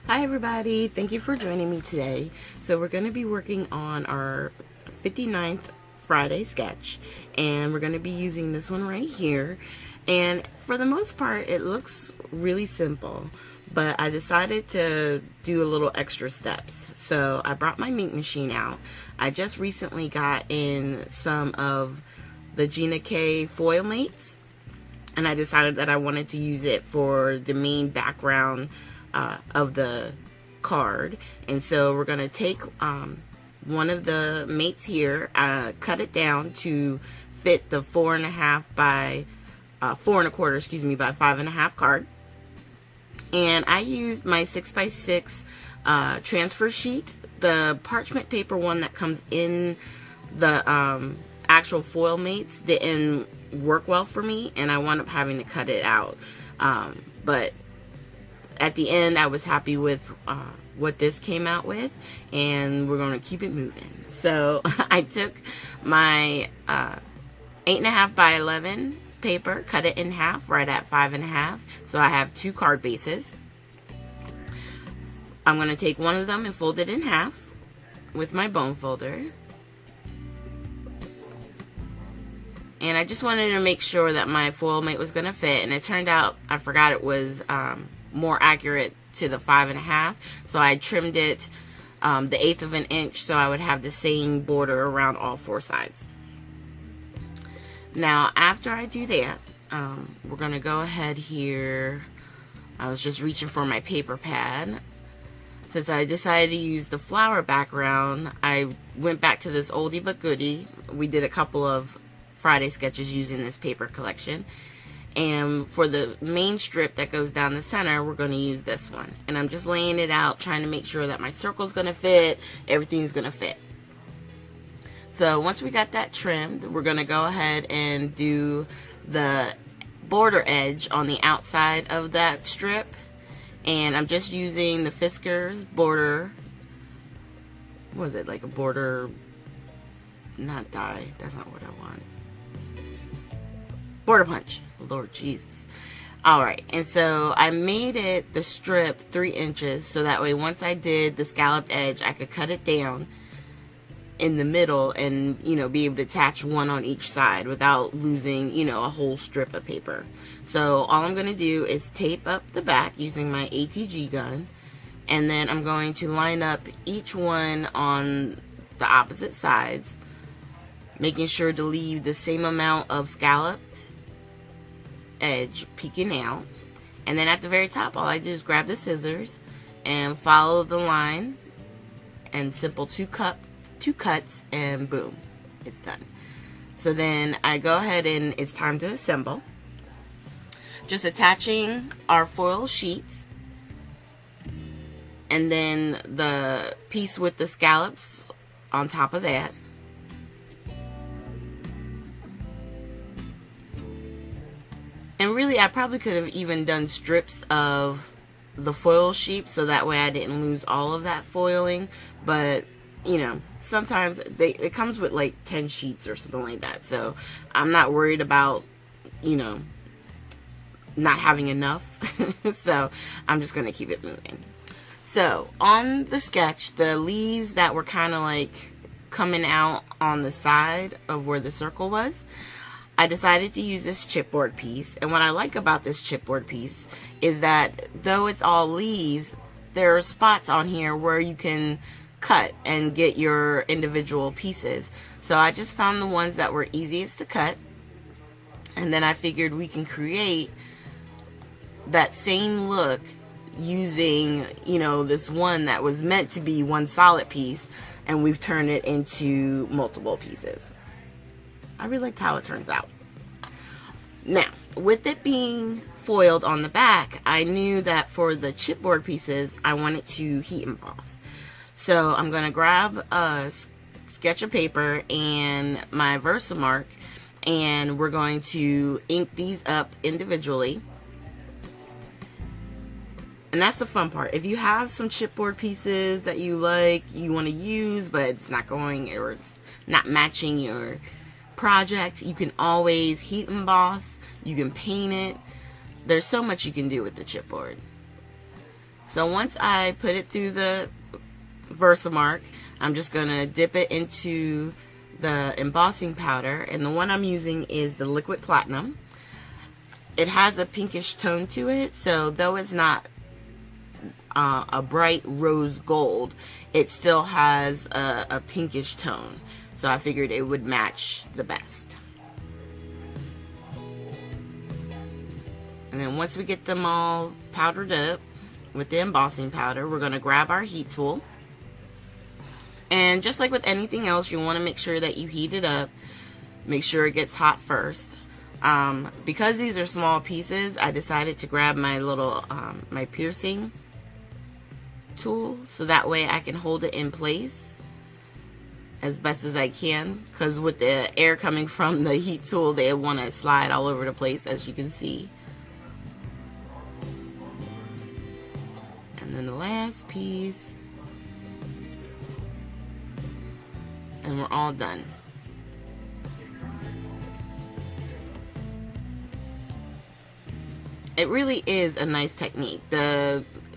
Hi everybody, thank you for joining me today. So we're going to be working on our 59th Friday sketch, and we're going to be using this one right here. And for the most part it looks really simple, but I decided to do a little extra steps. So I brought my ink machine out. I just recently got in some of the Gina K foil mates, and I decided that I wanted to use it for the main background of the card. And so we're going to take one of the mates here, cut it down to fit the 4.5 by 4.25, excuse me, by 5.5 card. And I used my 6x6 transfer sheet. The parchment paper one that comes in the actual foil mates didn't work well for me, and I wound up having to cut it out. But at the end, I was happy with what this came out with, and we're going to keep it moving. So I took my 8.5 by 11 paper, cut it in half right at 5.5. So I have 2 card bases. I'm going to take one of them and fold it in half with my bone folder. And I just wanted to make sure that my foil mate was going to fit, and it turned out I forgot it was more accurate to the 5.5, so I trimmed it the 1/8 of an inch so I would have the same border around all 4 sides. Now after I do that, we're gonna go ahead here. I was just reaching for my paper pad. Since I decided to use the flower background, I went back to this oldie but goodie. We did a couple of Friday sketches using this paper collection. And for the main strip that goes down the center, we're going to use this one. And I'm just laying it out, trying to make sure that my circle's going to fit, everything's going to fit. So once we got that trimmed, we're going to go ahead and do the border edge on the outside of that strip. And I'm just using the Fiskars border. What is it, like a border, not die, that's not what I want. Border punch. Lord Jesus. Alright, and so I made it the strip 3 inches so that way once I did the scalloped edge, I could cut it down in the middle and, you know, be able to attach one on each side without losing, you know, a whole strip of paper. So all I'm going to do is tape up the back using my ATG gun, and then I'm going to line up each one on the opposite sides, making sure to leave the same amount of scalloped edge peeking out. And then at the very top, all I do is grab the scissors and follow the line, and simple two cuts, and boom, it's done. So then I go ahead and it's time to assemble. Just attaching our foil sheet, and then the piece with the scallops on top of that. And really, I probably could have even done strips of the foil sheet so that way I didn't lose all of that foiling. But, you know, sometimes it comes with like 10 sheets or something like that. So I'm not worried about, you know, not having enough. So I'm just going to keep it moving. So on the sketch, the leaves that were kind of like coming out on the side of where the circle was, I decided to use this chipboard piece. And what I like about this chipboard piece is that though it's all leaves, there are spots on here where you can cut and get your individual pieces. So I just found the ones that were easiest to cut, and then I figured we can create that same look using, you know, this one that was meant to be one solid piece, and we've turned it into multiple pieces. I really liked how it turns out. Now, with it being foiled on the back, I knew that for the chipboard pieces, I wanted to heat emboss. So I'm going to grab a sketch of paper and my Versamark, and we're going to ink these up individually. And that's the fun part. If you have some chipboard pieces that you like, you want to use, but it's not going, or it's not matching your project, you can always heat emboss, you can paint it. There's so much you can do with the chipboard. So once I put it through the Versamark, I'm just going to dip it into the embossing powder, and the one I'm using is the liquid platinum. It has a pinkish tone to it, so though it's not a bright rose gold, it still has a pinkish tone, so I figured it would match the best. And then once we get them all powdered up with the embossing powder, we're going to grab our heat tool. And just like with anything else, you want to make sure that you heat it up. Make sure it gets hot first. Because these are small pieces, I decided to grab my little, my piercing tool, so that way I can hold it in place as best as I can. Because with the air coming from the heat tool, they want to slide all over the place, as you can see. And then the last piece. And we're all done. It really is a nice technique.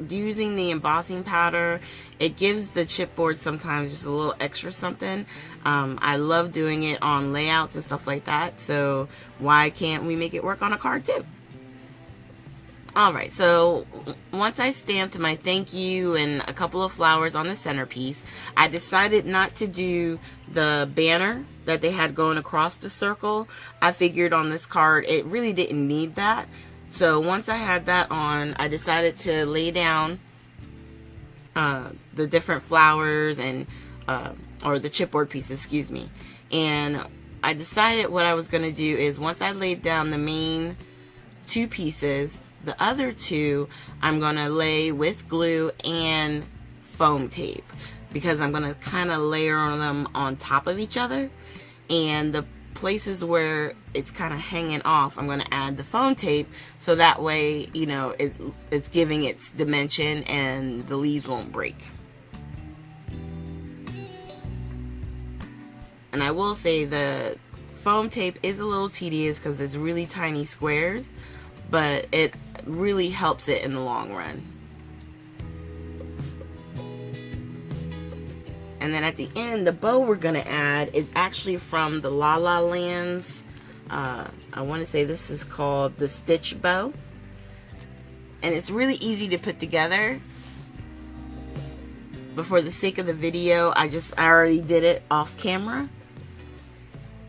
Using the embossing powder, it gives the chipboard sometimes just a little extra something. I love doing it on layouts and stuff like that, so why can't we make it work on a card too? Alright, so once I stamped my thank you and a couple of flowers on the centerpiece, I decided not to do the banner that they had going across the circle. I figured on this card it really didn't need that. So once I had that on, I decided to lay down the different flowers and or the chipboard pieces, excuse me. And I decided what I was going to do is, once I laid down the main two pieces, the other two I'm going to lay with glue and foam tape, because I'm going to kind of layer them on top of each other, and the places where it's kind of hanging off, I'm going to add the foam tape, so that way, you know, it's giving its dimension and the leaves won't break. And I will say the foam tape is a little tedious because it's really tiny squares, but it really helps it in the long run. And then at the end, the bow we're going to add is actually from the La La Lands. I want to say this is called the Stitch Bow. And it's really easy to put together. But for the sake of the video, I already did it off camera.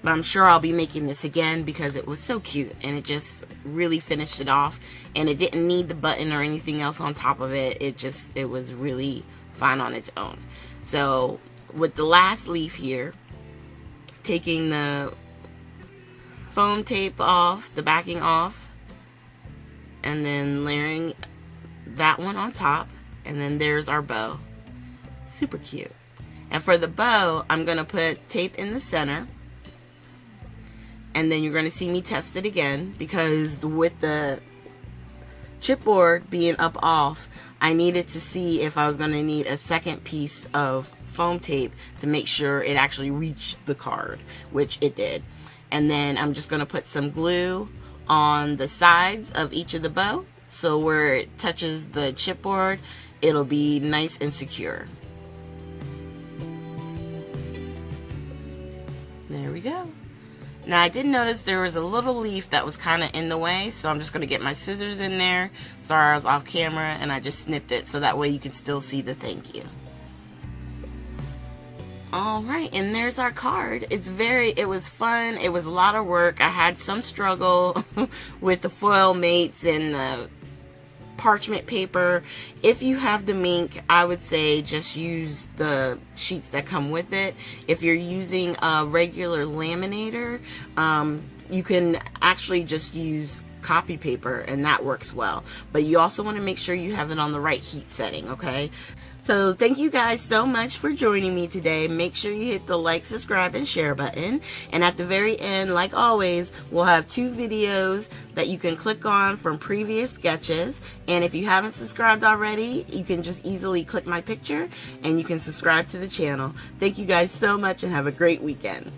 But I'm sure I'll be making this again because it was so cute and it just really finished it off. And it didn't need the button or anything else on top of it. It was really fine on its own. So with the last leaf here, taking the foam tape off, the backing off, and then layering that one on top, and then there's our bow. Super cute. And for the bow, I'm going to put tape in the center, and then you're going to see me test it again, because with the chipboard being up off, I needed to see if I was going to need a second piece of foam tape to make sure it actually reached the card, which it did. And then I'm just going to put some glue on the sides of each of the bow, so where it touches the chipboard, it'll be nice and secure. There we go. Now I did notice there was a little leaf that was kind of in the way, so I'm just going to get my scissors in there. Sorry, I was off camera, and I just snipped it so that way you can still see the thank you. Alright, and there's our card. It was fun. It was a lot of work. I had some struggle with the foil mates and the parchment paper. If you have the mink, I would say just use the sheets that come with it. If you're using a regular laminator, you can actually just use copy paper, and that works well. But you also want to make sure you have it on the right heat setting, okay? So thank you guys so much for joining me today. Make sure you hit the like, subscribe, and share button. And at the very end, like always, we'll have 2 videos that you can click on from previous sketches. And if you haven't subscribed already, you can just easily click my picture and you can subscribe to the channel. Thank you guys so much and have a great weekend.